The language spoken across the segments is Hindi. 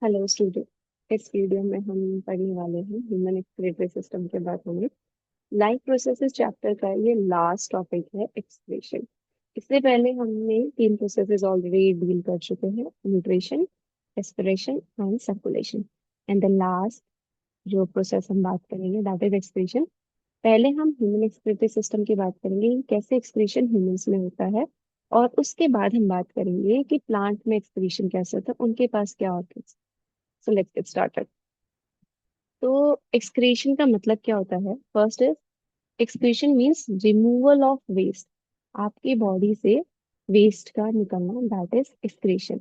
Hello student. इस वीडियो में हम पढ़ने वाले हैं ह्यूमन एक्सक्रीटरी सिस्टम के बारे में। लाइफ प्रोसेसेस चैप्टर का ये लास्ट टॉपिक है, एक्सक्रीशन। इससे पहले हमने तीन प्रोसेसेस ऑलरेडी डील कर चुके हैं, nutrition, respiration and circulation. And the last जो प्रोसेस हम बात करेंगे दैट इज एक्सक्रीशन। पहले हम ह्यूमन एक्सक्रीटरी सिस्टम की बात करेंगे कि कैसे एक्सक्रीशन ह्यूमंस में होता है, और उसके बाद हम बात करेंगे कि प्लांट में एक्सक्रीशन कैसे होता है, उनके पास क्या होता है। So let's get started. तो एक्सक्रीशन का मतलब क्या होता है? First is excretion means removal of waste. आपकी बॉडी से वेस्ट का निकलना, दैट इज एक्सक्रीशन।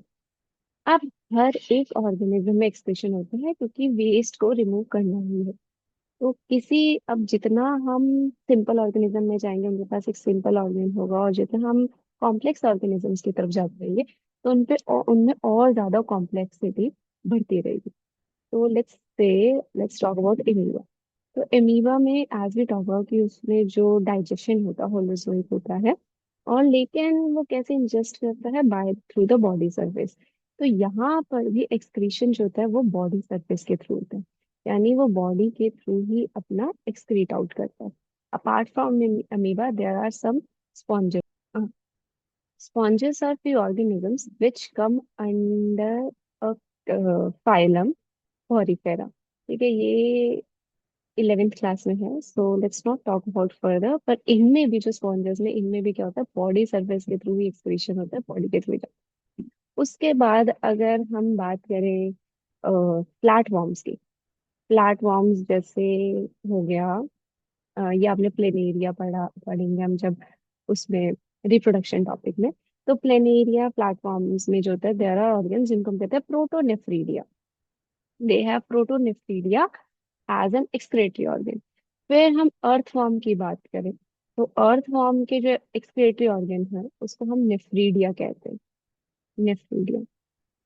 अब हर एक ऑर्गेनिज्म में एक्सक्रीशन होते हैं क्योंकि वेस्ट को रिमूव करना ही है। तो किसी अब जितना हम सिंपल ऑर्गेनिज्म में जाएंगे उनके पास एक सिंपल ऑर्गेन होगा, और जितना हम कॉम्प्लेक्स ऑर्गेनिजम्स की तरफ जाते रहेंगे तो उनमें और ज्यादा कॉम्प्लेक्सिटी बढ़ती रहेगी। तो लेट्स टॉक अबाउट एमीबा। तो एमीबा में एज वी टॉक अबाउट कि उसमें जो डाइजेशन होता है होलोजोइक होता है, और लेकिन वो कैसे इंजेस्ट करता है? By through the body surface. तो यहाँ पर भी एक्सक्रीशन जो होता है वो बॉडी सर्फेस के थ्रू होता है, यानी वो बॉडी के थ्रू ही अपना एक्सक्रीट आउट करता है। Apart from amoeba there are some sponges. Sponges are few organisms which come under a phylum Porifera। ठीक है, ये 11th क्लास में है, so let's not talk about further. पर इनमें भी जो स्पॉन्जेस में, इनमें भी क्या होता है? बॉडी सर्फेस के थ्रू ही एक्सक्रीशन होता है, बॉडी के थ्रू ही। उसके बाद अगर हम बात करें फ्लैटवर्म्स की, फ्लैटवर्म्स जैसे हो गया, ये आपने प्लेनेरिया पढ़ेंगे हम जब उसमें रिप्रोडक्शन टॉपिक में। तो प्लेनेरिया प्लेटफॉर्म्स में जो होता है देयर आर ऑर्गन्स जिनको हम कहते हैं protonephridia. They have protonephridia as an excretory organ. फिर हम अर्थवर्म की बात करें तो अर्थवर्म के जो एक्सक्रेटरी ऑर्गन है उसको हम नेफ्रीडिया कहते हैं, नेफ्रीडिया।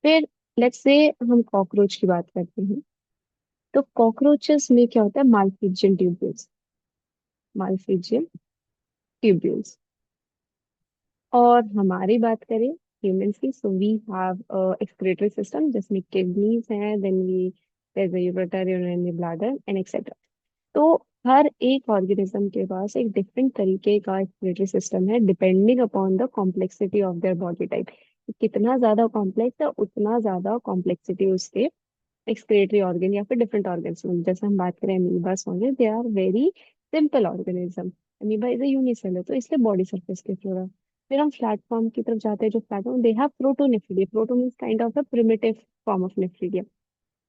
फिर लेट्स से हम कॉकरोच की बात करते हैं। तो कॉकरोचेस में क्या होता है? Malpighian tubules, malpighian tubules. और हमारी बात करें ह्यूमंस की, so we have excretory system जिसमें किडनीज हैं, then we there is ureter, urinary bladder and etcetera. तो हर एक ऑर्गेनिज्म के पास एक डिफरेंट तरीके का एक्सक्रीटरी सिस्टम है, depending upon the complexity of their body type. कितना ज्यादा कॉम्प्लेक्स है उतना ज्यादा कॉम्प्लेक्सिटी उसके एक्सक्रीटरी ऑर्गन या फिर डिफरेंट ऑर्गन्स में। जैसे हम बात करें अमीबास होंगे, they are very simple organism. Amoeba is a unicellular, तो इसलिए बॉडी सरफेस के थ्रू रहा। फिर हम प्लेटफॉर्म की तरफ जाते हैं, जो platform they have protonephridia. Proto means kind of a primitive form of nephridia.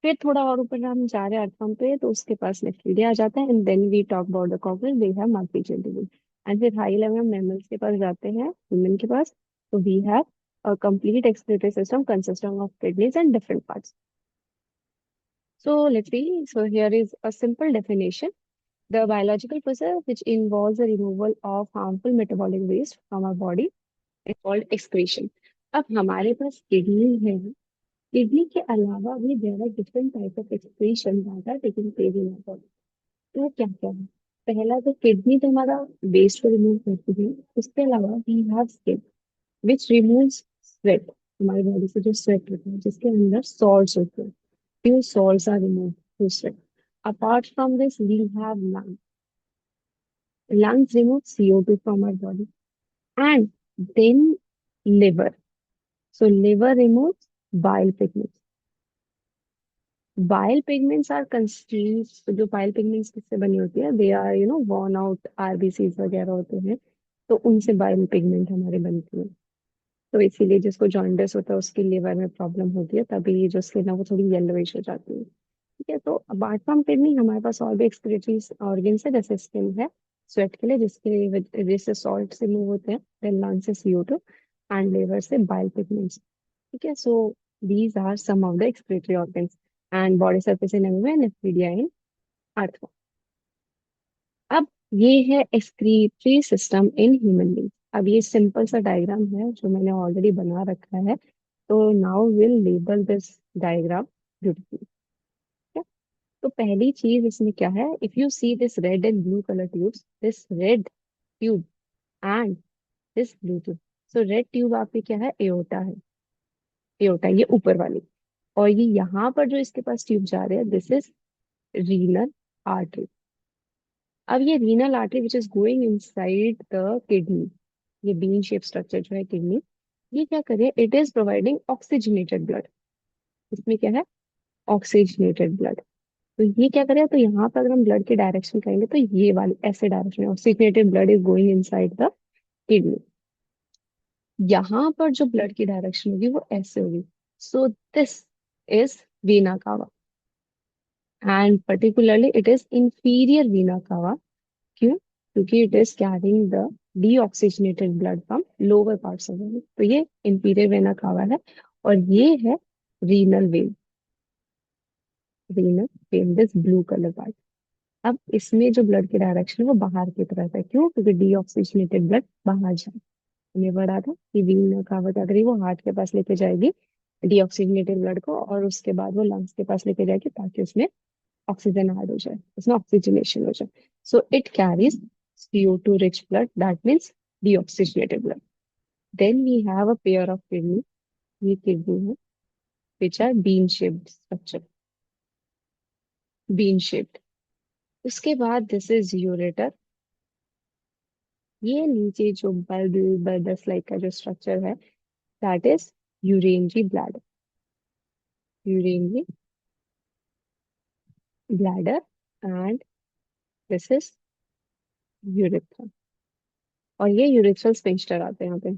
फिर थोड़ा और ऊपर हम जा रहे हैं अर्थफॉर्म पे, तो उसके पास नेफ्रिडिया आ जाता है, and then we talk about the cockroach, they have मार्supial। एंड फिर हाई लेवल में मैमल्स के पास जाते हैं, ह्यूमन के पास। तो we have a complete excretory system consisting of kidneys and different parts. So let's see. So here is a simple definition. The biological process which involves the removal of harmful metabolic waste from our body is called excretion. अब हमारे पास किडनी है, किडनी के अलावा भी there are different type of excretion that are taking place in our body. तो क्या क्या है? पहला तो किडनी तो हमारा वेस्ट को रिमूव करती है। उसके अलावा we have skin which removes sweat. हमारी बॉडी से जो स्वेट होता है जिसके अंदर सॉल्ट्स होते हैं, few salts are removed through sweat. Apart from this, we have lungs. Lungs remove CO2 from our body. And then liver. So liver removes bile pigments. Bile pigments are constituted, जो bile pigments किससे बनी होती है? They are, worn out RBCs वगैरह होते हैं, तो उनसे bile pigment हमारे बनती है। तो इसीलिए जिसको जॉन्डिस होता है उसकी लिवर में प्रॉब्लम होती है, तभी जो स्किन है वो थोड़ी येलोइश हो जाती है। ठीक है, तो अपार्ट फ्रॉम किडनी हमारे पास और भी एक्सक्रीटरी ऑर्गन्स है, जैसे स्किन है स्वेट के लिए, जिसके वजह से सॉल्ट से मूव होते हैं, देन लंग से CO2, एंड लिवर से बाइल पिगमेंट्स। ठीक है, so these are some of the excretory organs. And body surface in anyway, nephridia in earth. अब ये है excretory system in human being. अब ये सिंपल सा डायग्राम है जो मैंने ऑलरेडी बना रखा है, तो now will label this diagram beautifully. तो पहली चीज इसमें क्या है? If you see this red and blue colour tubes, this red tube and this blue tube. So red tube आपकी क्या है? एओर्टा है। एओर्टा ये ऊपर वाली। और ये यहाँ पर जो इसके पास ट्यूब जा रहे हैं, दिस इज रीनल आर्टरी। अब ये renal artery which is going inside the kidney, ये बीन शेप स्ट्रक्चर जो है किडनी, ये क्या करे, it is providing oxygenated blood. इसमें क्या है, ऑक्सीजनेटेड ब्लड। तो ये क्या करेगा, तो यहाँ पर अगर हम ब्लड की डायरेक्शन करेंगे तो ये वाली ऐसे डायरेक्शन में oxygenated blood is going inside the kidney. यहाँ पर जो ब्लड की डायरेक्शन होगी वो ऐसे होगी। सो दिस इज वीना कावा, and particularly it is inferior vena कावा। क्यों? क्योंकि it is carrying the deoxygenated blood from lower parts of body, तो ये इंफीरियर वेना कावा है। और ये है renal vein, renal vein, this blue colour part. अब इसमें जो ब्लड की डायरेक्शन है वो बाहर की तरफ है। क्यों? क्योंकि डीऑक्सीजनेटेड ब्लड बाहर जाए। हमें पढ़ा था कि वीन कहावत अगर वो हार्ट के पास लेके जाएगी डीऑक्सीजनेटेड ब्लड को, और उसके बाद वो लंग्स के पास लेके जाएगी ताकि उसमें ऑक्सीजन ऐड हो जाए, उसमें ऑक्सीजनेशन हो जाए। So it carries CO2 rich blood, that means deoxygenated blood. Then we have a pair of kidney, ये किडनी है, which are bean shaped structure, bean shaped। उसके बाद दिस इज यूरेटर, ये नीचे जो बल्ब बल्बस लाइक का जो स्ट्रक्चर है, that is urinary bladder, urinary bladder, and this is urethra. और ये यूरेथ्रल स्फिंक्टर आते हैं यहाँ पे,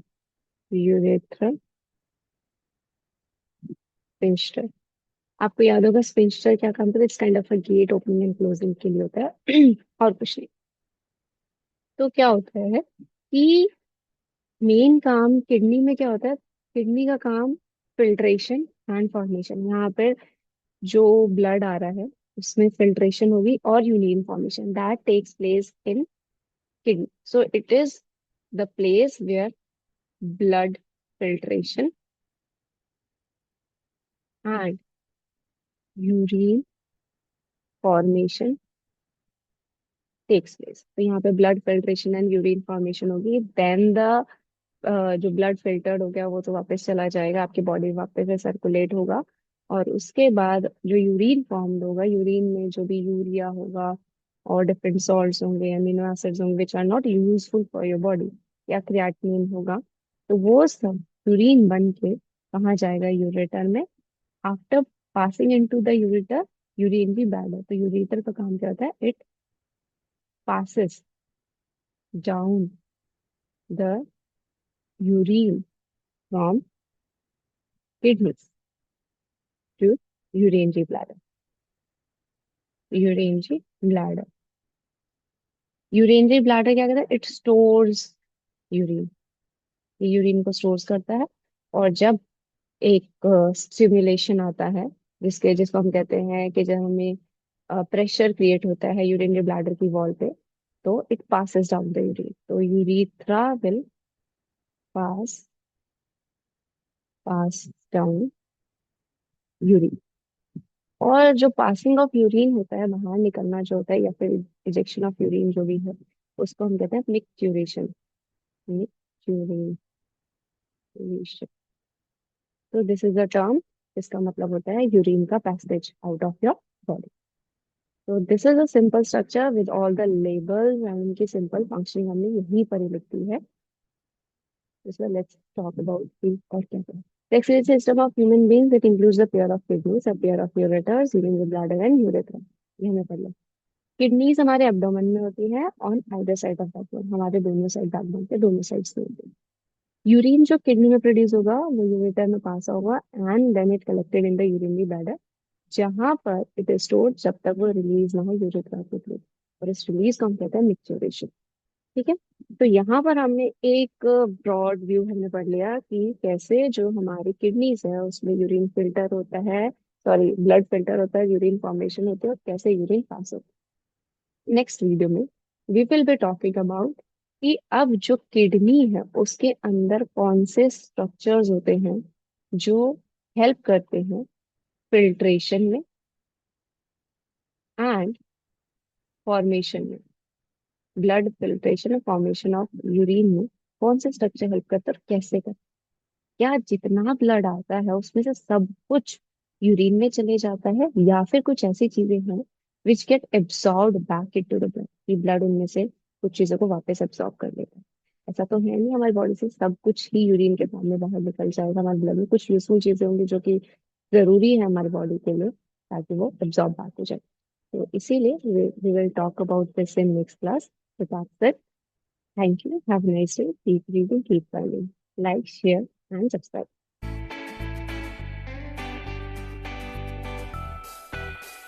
यूरेथ्रल स्फिंक्टर। आपको याद होगा स्फिंक्टर क्या काम करता है, it's kind of a gate, opening and closing के लिए होता है और कुछ नहीं। तो क्या होता है कि मेन काम किडनी में क्या होता है, किडनी का काम फिल्ट्रेशन एंड फॉर्मेशन। यहाँ पे जो ब्लड आ रहा है उसमें फिल्ट्रेशन होगी और urine formation, that takes place in kidney. So it is the place where blood filtration and urine formation takes place। तो यहाँ पे blood filtration and urine formation होगी, देन द जो ब्लड फिल्टर्ड हो गया वो तो वापस चला जाएगा आपकी बॉडी में, वापस से सर्कुलेट होगा। और उसके बाद जो यूरिन फॉर्म्ड होगा, यूरिन में जो भी यूरिया होगा और डिफरेंट सॉल्ट्स होंगे, अमीनो एसिड्स होंगे which are not useful for your body, या क्रिएटिनिन होगा, तो वो सब यूरिन बन के कहाँ जाएगा, यूरेटर में। After passing into the ureter, urine भी बैड है, तो यूरेटर का काम क्या होता है, it passes down the urine from kidneys to urinary bladder, urinary bladder। Urinary bladder क्या करता है, इट स्टोर्स यूरिन, ये यूरिन को स्टोर्स करता है। और जब एक स्टिमुलेशन आता है, जिसको हम कहते हैं कि जब हमें प्रेशर क्रिएट होता है यूरिनरी ब्लैडर की वॉल पे, तो it passes down the urine, तो urethra will pass pass down urine. और जो पासिंग ऑफ यूरिन होता है, बाहर निकलना जो होता है, या फिर इजेक्शन ऑफ यूरिन जो भी है, उसको हम कहते हैं मिक्चुरेशन, मिक्चुरेशन। तो दिस इज अ टर्म, इसका मतलब होता है यूरिन का passage out of your body. तो this is a simple structure with all the labels and उनकी सिंपल फंक्शनिंग हमने यहीं पर ही लिखी है। So let's talk about the or क्या करें। The excretory system of human beings, it includes a pair of kidneys, a pair of ureters, urinary bladder and urethra। ये हमें पढ़ लो। किडनीज हमारे एब्डोमेन में होती है on either side of backbone, हमारे दोनों साइड बैकबोन के दोनों साइड्स में होती है। यूरिन जो किडनी में प्रोड्यूस होगा वो यूरेटर में पास होगा, and then it collected in the urinary bladder, जहां पर इट इज स्टोर्ड जब तक वो रिलीज ना हो यूरेथ्रा के थ्रू। और इस रिलीज को हम कहते हैं मिक्सचुरेशन। ठीक है। तो यहाँ पर हमने एक ब्रॉड व्यू हमने पढ़ लिया कि कैसे जो हमारी किडनीज है उसमें यूरिन फिल्टर होता है, सॉरी ब्लड फिल्टर होता है, यूरिन फॉर्मेशन होती है, और कैसे यूरिन पास होता है। नेक्स्ट वीडियो में we will be talking about कि अब जो किडनी है उसके अंदर कौन से स्ट्रक्चर्स होते हैं जो हेल्प करते हैं फिल्ट्रेशन में एंड फॉर्मेशन में, ब्लड फिल्ट्रेशन और फॉर्मेशन ऑफ यूरिन में कौन से स्ट्रक्चर हेल्प करते हैं और कैसे करते हैं। क्या जितना ब्लड आता है उसमें से सब कुछ यूरिन में चले जाता है, या फिर कुछ ऐसी चीजें हैं which get absorbed back into the blood, कि ब्लड उनमें से कुछ चीजों को वापस एब्सॉर्ब कर लेता है। ऐसा तो है नहीं हमारी बॉडी से सब कुछ ही यूरिन के फॉर्म में बाहर निकल जाएगा। हमारे ब्लड में कुछ यूजफुल चीजें होंगी जो कि जरूरी है हमारी बॉडी के लिए, ताकि वो एब्सॉर्ब बैक हो जाए। तो इसीलिए we will talk about this in next class. So that's it. Thank you. Have a nice day. Keep reading, keep learning. Like, share, and subscribe.